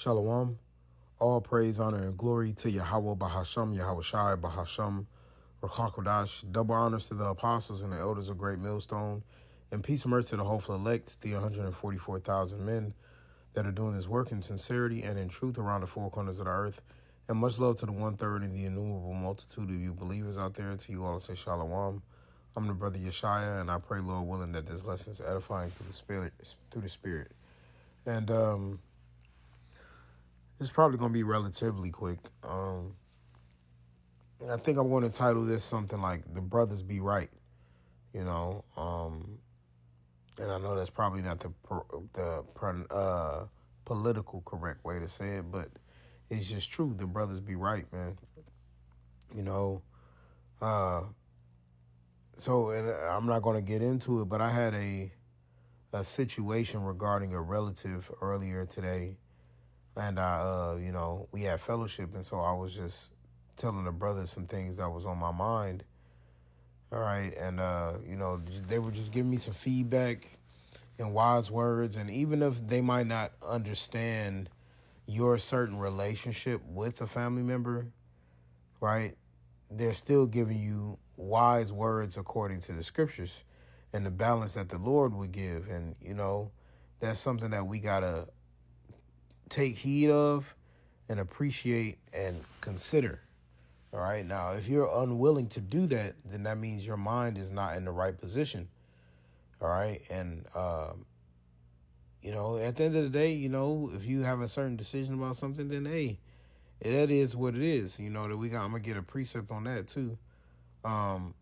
Shalom. All praise, honor, and glory to YAHAWAH, BAHASHAM, YAHAWASHI, BAHASHAM, RAWCHAA, QADASH. Double honors to the apostles and the elders of Great Millstone. And peace and mercy to the hopeful elect, the 144,000 men that are doing this work in sincerity and in truth around the four corners of the earth. And much love to the 1/3 and the innumerable multitude of you believers out there. To you all, I say Shalom. I'm the brother Yeshaya, and I pray, Lord willing, that this lesson is edifying through the Spirit. And it's probably going to be relatively quick. I think I'm going to title this something like "The Brothers Be Right," and I know that's probably not the political correct way to say it, but it's just true. The brothers be right, man. So, and I'm not going to get into it, but I had a situation regarding a relative earlier today. And we had fellowship, and so I was just telling the brothers some things that was on my mind. All right, and they were just giving me some feedback and wise words, and even if they might not understand your certain relationship with a family member, right, they're still giving you wise words according to the scriptures and the balance that the Lord would give. And that's something that we gotta take heed of and appreciate and consider. All right. Now, if you're unwilling to do that, then that means your mind is not in the right position. All right. And, at the end of the day, if you have a certain decision about something, then, hey, that is what it is. I'm going to get a precept on that, too. And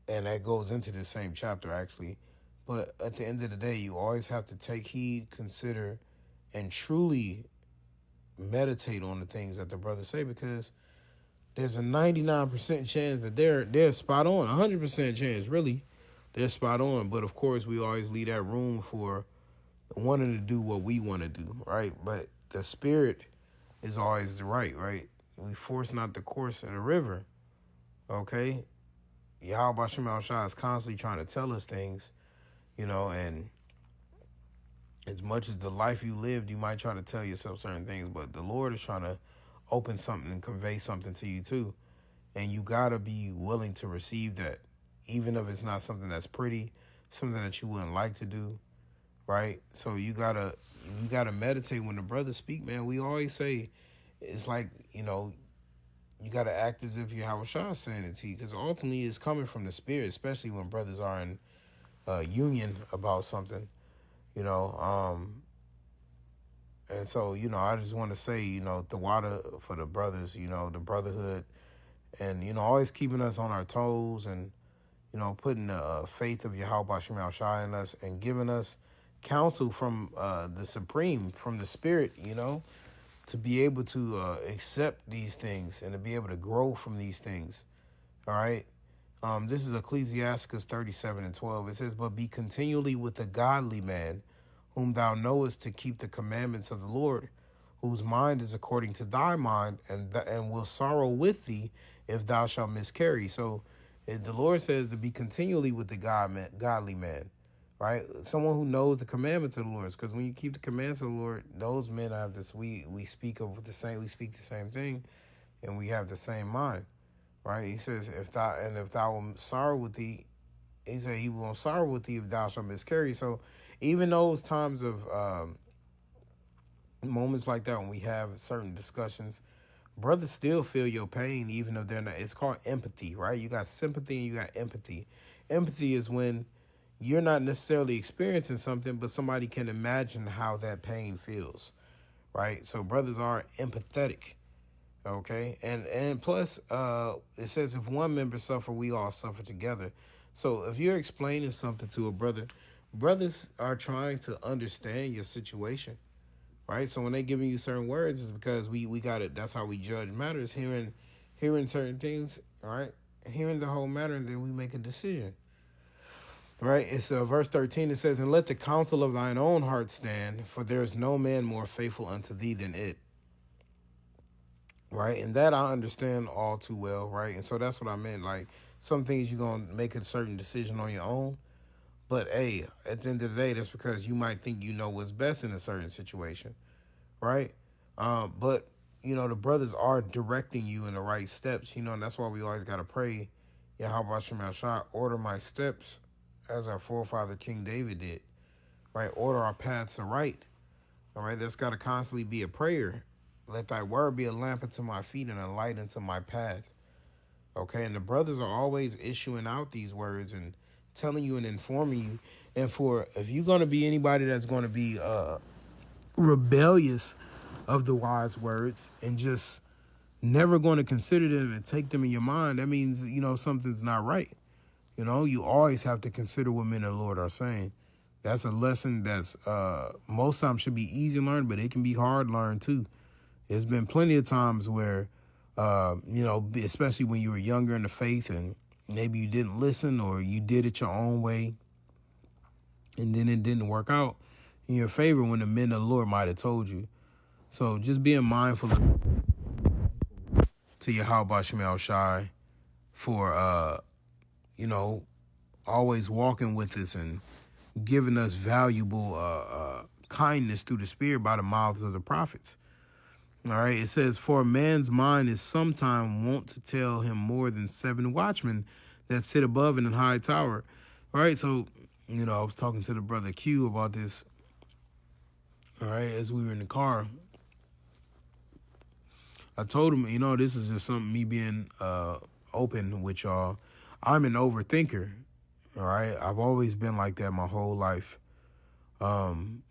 that goes into the same chapter, actually. But at the end of the day, you always have to take heed, consider, and truly meditate on the things that the brothers say, because there's a 99% chance that they're spot on, 100% chance, really, they're spot on. But of course, we always leave that room for wanting to do what we want to do, right? But the spirit is always the right? We force not the course of the river, okay? YAHAWASHI is constantly trying to tell us things, and as much as the life you lived, you might try to tell yourself certain things, but the Lord is trying to open something and convey something to you too. And you got to be willing to receive that, even if it's not something that's pretty, something that you wouldn't like to do, right? So you gotta meditate when the brothers speak, man. We always say it's like, you got to act as if YAHAWASHI is saying it to you, because ultimately it's coming from the spirit, especially when brothers are in union about something. And so, I just want to say, the water for the brothers, the brotherhood, and, always keeping us on our toes, and, putting the faith of YAHAWASHI in us, and giving us counsel from the Supreme, from the Spirit, to be able to accept these things and to be able to grow from these things. All right. This is Ecclesiastes 37:12. It says, "But be continually with a godly man, whom thou knowest to keep the commandments of the Lord, whose mind is according to thy mind, and will sorrow with thee if thou shalt miscarry." So the Lord says to be continually with the godly man, right? Someone who knows the commandments of the Lord. Because when you keep the commandments of the Lord, those men have this. We speak the same thing, and we have the same mind. Right, he says, if thou will sorrow with thee, he said he will sorrow with thee if thou shalt miscarry. So even those times of moments like that, when we have certain discussions, brothers still feel your pain, even if they're not. It's called empathy, right? You got sympathy and you got empathy. Empathy is when you're not necessarily experiencing something, but somebody can imagine how that pain feels, right? So brothers are empathetic. Okay, and plus, it says if one member suffer, we all suffer together. So if you're explaining something to a brother, brothers are trying to understand your situation, right? So when they're giving you certain words, it's because we got it. That's how we judge matters, hearing certain things, all right? Hearing the whole matter, and then we make a decision. Right, it's verse 13. It says, "And let the counsel of thine own heart stand, for there is no man more faithful unto thee than it." Right, and that I understand all too well, right? And so that's what I meant. Like, some things you're going to make a certain decision on your own. But, hey, at the end of the day, that's because you might think you know what's best in a certain situation, right? But, the brothers are directing you in the right steps, and that's why we always got to pray, YAHAWASHI, order my steps as our forefather King David did, right? Order our paths aright, all right? That's got to constantly be a prayer. Let thy word be a lamp unto my feet and a light unto my path, okay? And the brothers are always issuing out these words and telling you and informing you. And if you're going to be anybody that's going to be rebellious of the wise words and just never going to consider them and take them in your mind, that means, something's not right. You always have to consider what men of the Lord are saying. That's a lesson that's most times should be easy to learn, but it can be hard to learn too. There's been plenty of times where, especially when you were younger in the faith and maybe you didn't listen or you did it your own way and then it didn't work out in your favor when the men of the Lord might have told you. So just being mindful to YAHAWASHI for, always walking with us and giving us valuable kindness through the Spirit by the mouths of the prophets. All right, it says, for a man's mind is sometime wont to tell him more than 7 watchmen that sit above in a high tower. All right, so, I was talking to the brother Q about this, all right, as we were in the car. I told him, this is just something, me being open with y'all. I'm an overthinker, all right? I've always been like that my whole life. And,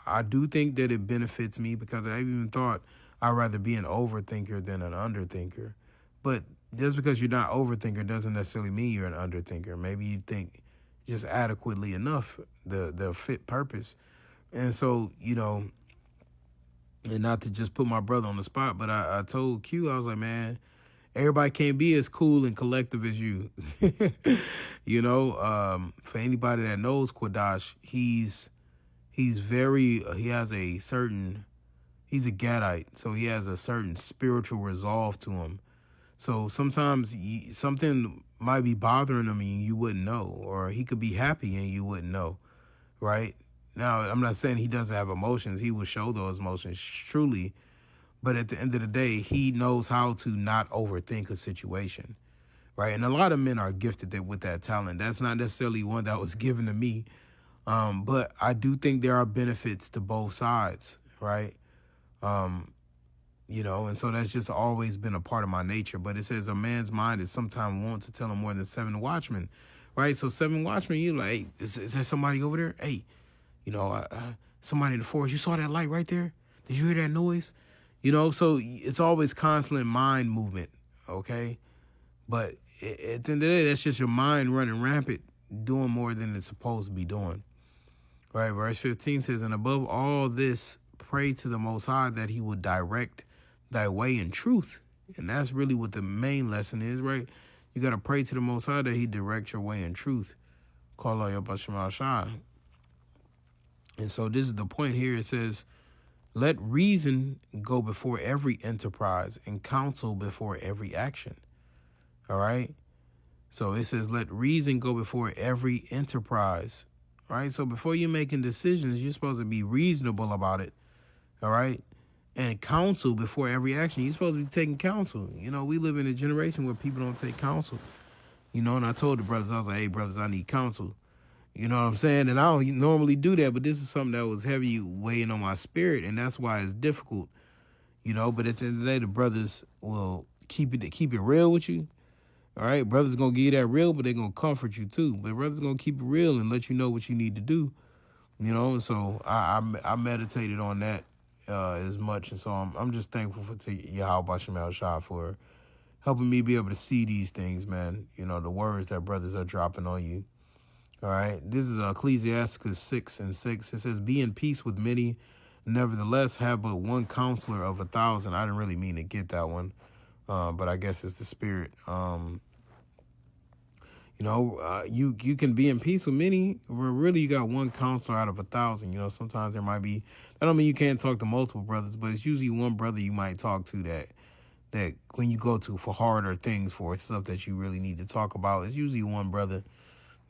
I do think that it benefits me because I even thought I'd rather be an overthinker than an underthinker. But just because you're not overthinker doesn't necessarily mean you're an underthinker. Maybe you think just adequately enough, the fit purpose. And so, and not to just put my brother on the spot, but I told Q, I was like, man, everybody can't be as cool and collective as you. For anybody that knows QADASH, he's a Gadite, so he has a certain spiritual resolve to him. So sometimes something might be bothering him and you wouldn't know, or he could be happy and you wouldn't know, right? Now, I'm not saying he doesn't have emotions. He will show those emotions truly. But at the end of the day, he knows how to not overthink a situation, right? And a lot of men are gifted with that talent. That's not necessarily one that was given to me. But I do think there are benefits to both sides, right? And so that's just always been a part of my nature. But it says a man's mind is sometimes wont to tell him more than 7 watchmen, right? So 7 watchmen, you're like, hey, is there somebody over there? Hey, somebody in the forest, you saw that light right there? Did you hear that noise? So it's always constant mind movement, okay? But at the end of the day, that's just your mind running rampant, doing more than it's supposed to be doing. Right, verse 15 says, and above all this, pray to the Most High that he would direct thy way in truth. And that's really what the main lesson is, right? You got to pray to the Most High that he directs your way in truth. Call out your BAHASHAM. And so this is the point here. It says, let reason go before every enterprise and counsel before every action. All right. So it says, let reason go before every enterprise. Right. So before you're making decisions, you're supposed to be reasonable about it. All right. And counsel before every action. You're supposed to be taking counsel. We live in a generation where people don't take counsel. And I told the brothers, I was like, hey, brothers, I need counsel. You know what I'm saying? And I don't normally do that, but this is something that was heavy weighing on my spirit, and that's why it's difficult. But at the end of the day, the brothers will keep it real with you. All right, brothers gonna give you that real, but they're gonna comfort you too. But brothers gonna keep it real and let you know what you need to do. And so I meditated on that as much, and so I'm just thankful to YAHAWASHI for helping me be able to see these things, man. The words that brothers are dropping on you. All right, this is Ecclesiasticus 6:6. It says, be in peace with many, nevertheless have but one counselor of 1,000. I didn't really mean to get that one, but I guess it's the spirit. You can be in peace with many, where really you got one counselor out of 1,000. Sometimes there might be, I don't mean you can't talk to multiple brothers, but it's usually one brother you might talk to that when you go to for harder things, for stuff that you really need to talk about, it's usually one brother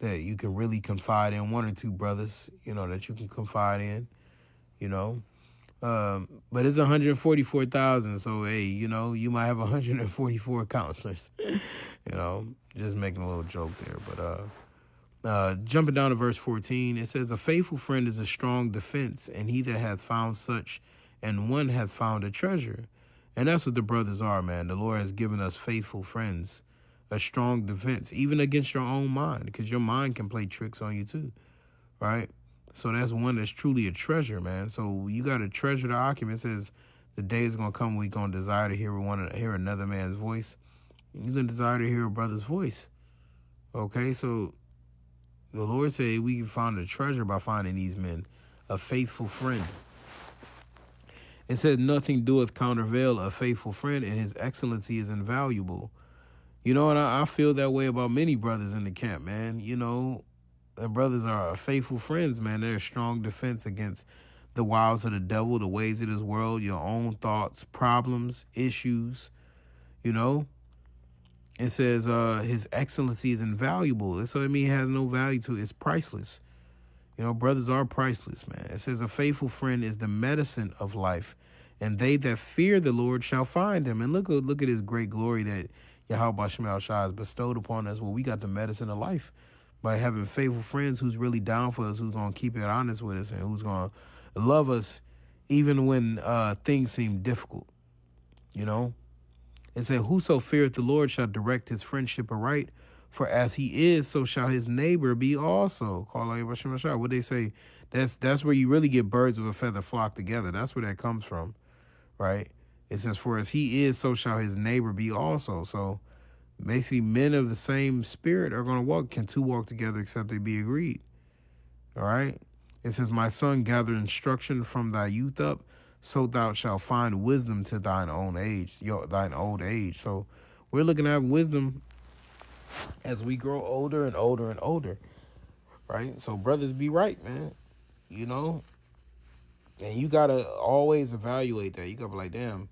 that you can really confide in, 1 or 2 brothers, that you can confide in, But it's 144,000. So, hey, you know, you might have 144 counselors. You know, just making a little joke there. But jumping down to verse 14, it says, a faithful friend is a strong defense, and he that hath found such, and one hath found a treasure. And that's what the brothers are, man. The Lord has given us faithful friends, a strong defense, even against your own mind, because your mind can play tricks on you too, right? So that's one that's truly a treasure, man. So you got to treasure the occupant. It says the day is going to come when you're going to desire to hear another man's voice. You're going to desire to hear a brother's voice. Okay, so the Lord said we can find a treasure by finding these men, a faithful friend. It said nothing doeth countervail a faithful friend, and his excellency is invaluable. You know, and I feel that way about many brothers in the camp, man. You know, the brothers are faithful friends, man. They're a strong defense against the wiles of the devil, the ways of this world, your own thoughts, problems, issues, you know. It says his excellency is invaluable. So it means it has no value to it. It's priceless. You know, brothers are priceless, man. It says a faithful friend is the medicine of life, and they that fear the Lord shall find him. And look at his great glory that YAHAWASHI has bestowed upon us. Well, we got the medicine of life by having faithful friends who's really down for us, who's going to keep it honest with us, and who's going to love us even when things seem difficult, you know. It said, whoso feareth the Lord shall direct his friendship aright, for as he is, so shall his neighbor be also. What they say, that's where you really get birds of a feather flock together. That's where that comes from, right? It says, for as he is, so shall his neighbor be also. So basically, men of the same spirit are going to walk. Can two walk together except they be agreed? All right? It says, my son, gather instruction from thy youth up, so thou shalt find wisdom to thine own age, thine old age. So we're looking at wisdom as we grow older and older and older, right? So brothers, be right, man, you know? And you got to always evaluate that. You got to be like, damn,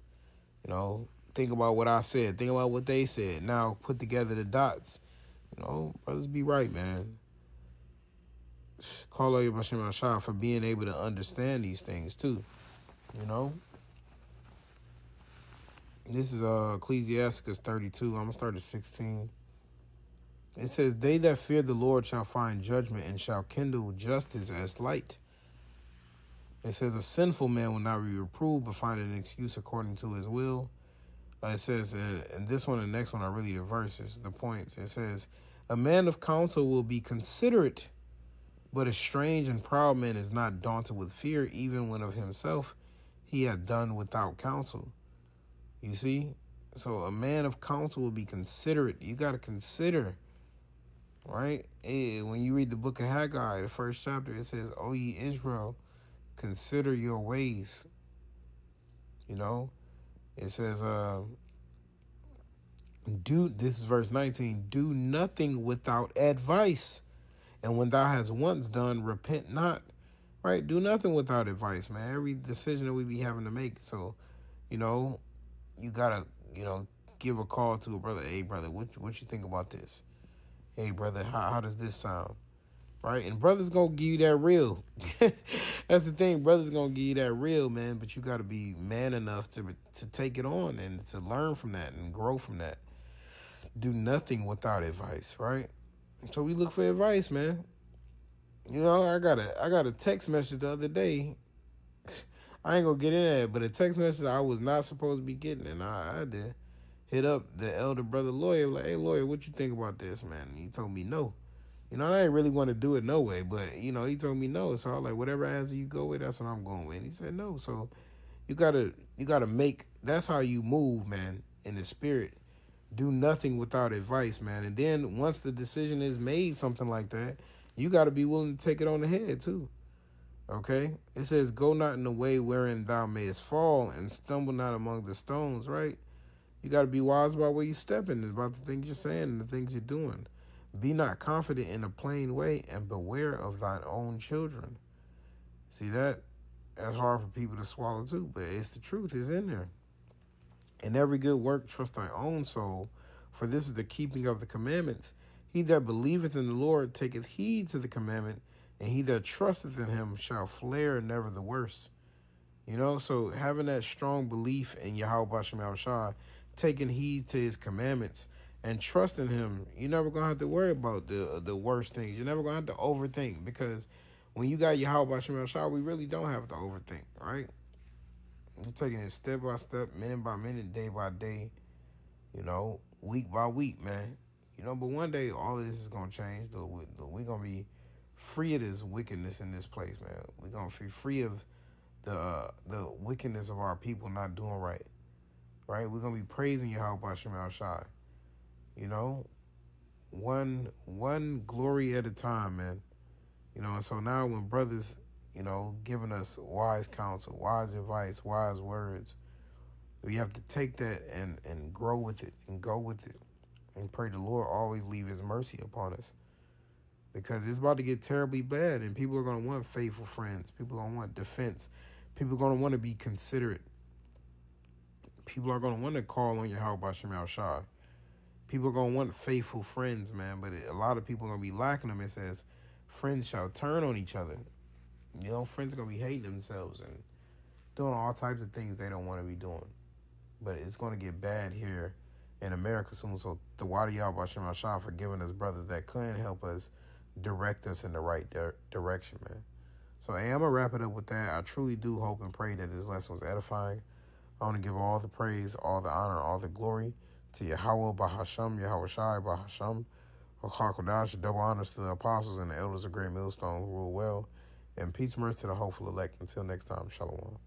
you know, think about what I said. Think about what they said. Now put together the dots. You know, brothers, be right, man. Call out YAHAWASHI for being able to understand these things too. You know, this is Ecclesiastes 32. I'm going to start at 16. It says, they that fear the Lord shall find judgment and shall kindle justice as light. It says, a sinful man will not be reproved, but find an excuse according to his will. It says, and this one and the next one are really the verses, the points. It says, a man of counsel will be considerate, but a strange and proud man is not daunted with fear, even when of himself he had done without counsel. You see? So a man of counsel will be considerate. You got to consider, right? When you read the book of Haggai, the first chapter, it says, O ye Israel, consider your ways. You know? It says, this is verse 19, do nothing without advice. And when thou hast once done, repent not. Right? Do nothing without advice, man. Every decision that we be having to make. So, you know, you got to, you know, give a call to a brother. Hey, brother, what you think about this? Hey, brother, how does this sound? Right? And brothers going to give you that real. That's the thing. Brothers going to give you that real, man. But you got to be man enough to take it on and to learn from that and grow from that. Do nothing without advice, right? So we look for advice, man. You know, I got a text message the other day. I ain't gonna get in there, but a text message I was not supposed to be getting, and I had to hit up the elder brother lawyer, like, hey, lawyer, what you think about this, man? And he told me no. You know, I ain't really want to do it no way, but, you know, he told me no. So I was like, whatever answer you go with, that's what I'm going with. And he said no. So you gotta make, that's how you move, man, in the spirit. Do nothing without advice, man. And then once the decision is made, something like that, you got to be willing to take it on the head, too. Okay? It says, go not in the way wherein thou mayest fall, and stumble not among the stones, right? You got to be wise about where you're stepping, about the things you're saying and the things you're doing. Be not confident in a plain way, and beware of thine own children. See that? That's hard for people to swallow, too, but it's the truth. It's in there. In every good work, trust thy own soul, for this is the keeping of the commandments. He that believeth in the Lord taketh heed to the commandment, and he that trusteth in him shall flare never the worse. You know, so having that strong belief in YAHAWASHI, taking heed to his commandments and trusting him, you're never going to have to worry about the worst things. You're never going to have to overthink, because when you got YAHAWASHI, we really don't have to overthink, right? You're taking it step by step, minute by minute, day by day, you know, week by week, man. You know, but one day all of this is going to change. We're going to be free of this wickedness in this place, man. We're going to be free of the wickedness of our people not doing right. Right? We're going to be praising Yahweh Shema Shai. You know, one glory at a time, man. You know, and so now when brothers, you know, giving us wise counsel, wise advice, wise words, we have to take that and grow with it and go with it and pray the Lord always leave his mercy upon us, because it's about to get terribly bad, and people are going to want faithful friends. People are going to want defense. People are going to want to be considerate. People are going to want to call on Yahweh Shema Shai. People are going to want faithful friends, man, but a lot of people are going to be lacking them. It says, friends shall turn on each other. You know, friends are going to be hating themselves and doing all types of things they don't want to be doing. But it's going to get bad here in America soon. So the Wadi Yahweh Shema Shai for giving us brothers that couldn't help us, direct us in the right direction, man. So hey, I'm going to wrap it up with that. I truly do hope and pray that this lesson was edifying. I want to give all the praise, all the honor, all the glory to Yahawah, BAHASHAM, YAHAWASHI, BAHASHAM, QADASH, double honors to the apostles and the elders of Great Millstone who rule well, and peace and mercy to the hopeful elect. Until next time, Shalom.